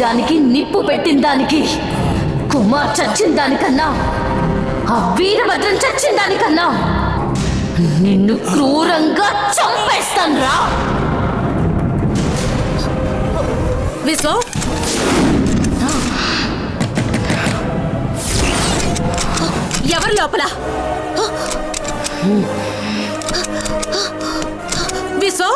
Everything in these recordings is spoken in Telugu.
దానికి నిప్పు పెట్టిన దానికి కుమార్ చచ్చిన దానికన్నా ఆ వీరభద్రం చచ్చిన దానికన్నా నిన్ను క్రూరంగా చంపేస్తాను రా. విశ్వం, ఎవరు లోపల? విశ్వం,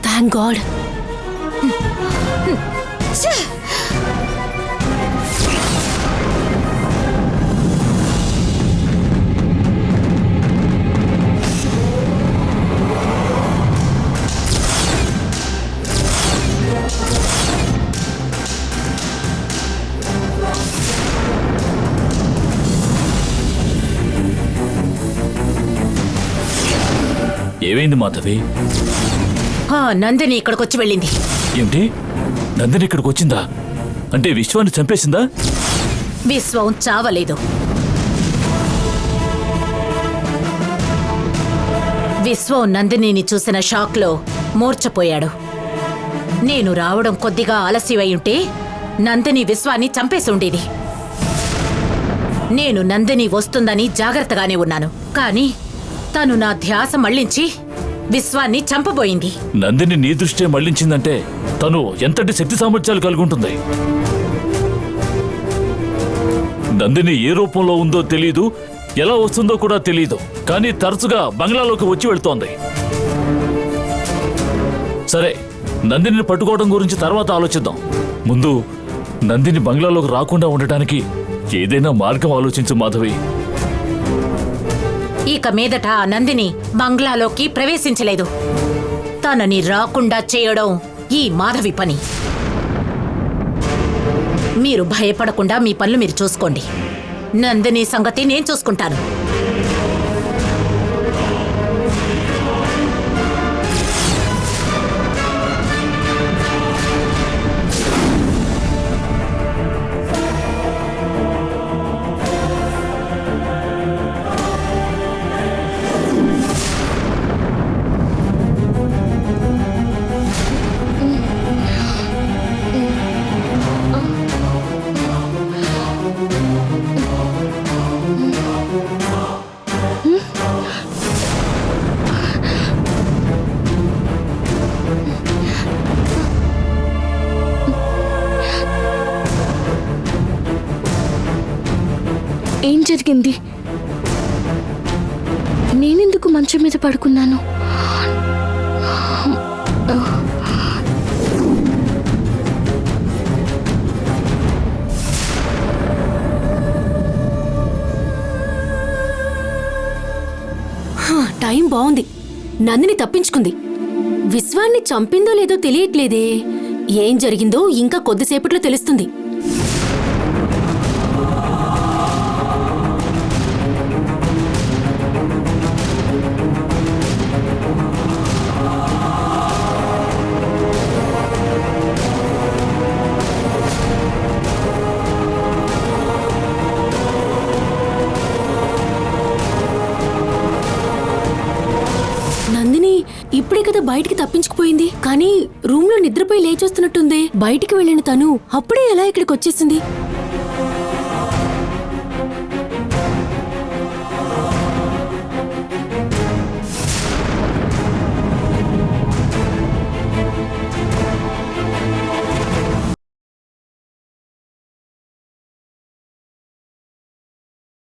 థ్యాంక్ గాడ్. ఏమైంది మాధవి? నందిని ఇక్కడికొచ్చి వెళ్ళింది. ఏమిటి? నందిని ఇక్కడికి వచ్చిందా? అంటే విశ్వాన్ని చంపేసిందా? విశ్వం చావలేదు. విశ్వం నందినిని చూసిన షాక్లో మూర్ఛపోయాడు. నేను రావడం కొద్దిగా ఆలస్యమై ఉంటే నందిని విశ్వాన్ని చంపేసి ఉండేది. నేను నందిని వస్తుందని జాగ్రత్తగానే ఉన్నాను, కానీ తను నా ధ్యాస మళ్లించి విశ్వాన్ని చంపబోయింది. నందిని నీ దృష్టే మళ్లించిందంటే తను ఎంతటి శక్తి సామర్థ్యాలు కలిగి ఉంటుంది. నందిని ఏ రూపంలో ఉందో తెలీదు, ఎలా వస్తుందో కూడా తెలీదు, కానీ తరచుగా బంగ్లాలోకి వచ్చి వెళ్తోంది. సరే, నందిని పట్టుకోవడం గురించి తర్వాత ఆలోచిద్దాం. ముందు నందిని బంగ్లాలోకి రాకుండా ఉండటానికి ఏదైనా మార్గం ఆలోచించు మాధవి. ఇక మీదట ఆ నందిని బంగ్లాలోకి ప్రవేశించలేదు. తనని రాకుండా చేయడం ఈ మాధవి పని. మీరు భయపడకుండా మీ పనులు మీరు చూసుకోండి. నందిని సంగతి నేను చూసుకుంటాను. ఏం జరిగింది? నేనెందుకు మంచం మీద పడుకున్నాను? టైం బాగుంది. నందిని తప్పించుకుంది. విశ్వాన్ని చంపిందో లేదో తెలియట్లేదే. ఏం జరిగిందో ఇంకా కొద్దిసేపట్లో తెలుస్తుంది. ఇప్పుడే కదా బయటికి తప్పించుకుపోయింది. కానీ రూమ్ లో నిద్రపోయి లేచొస్తున్నట్టుంది. బయటికి వెళ్ళిన తను అప్పుడే ఎలా ఇక్కడికి వచ్చేసింది?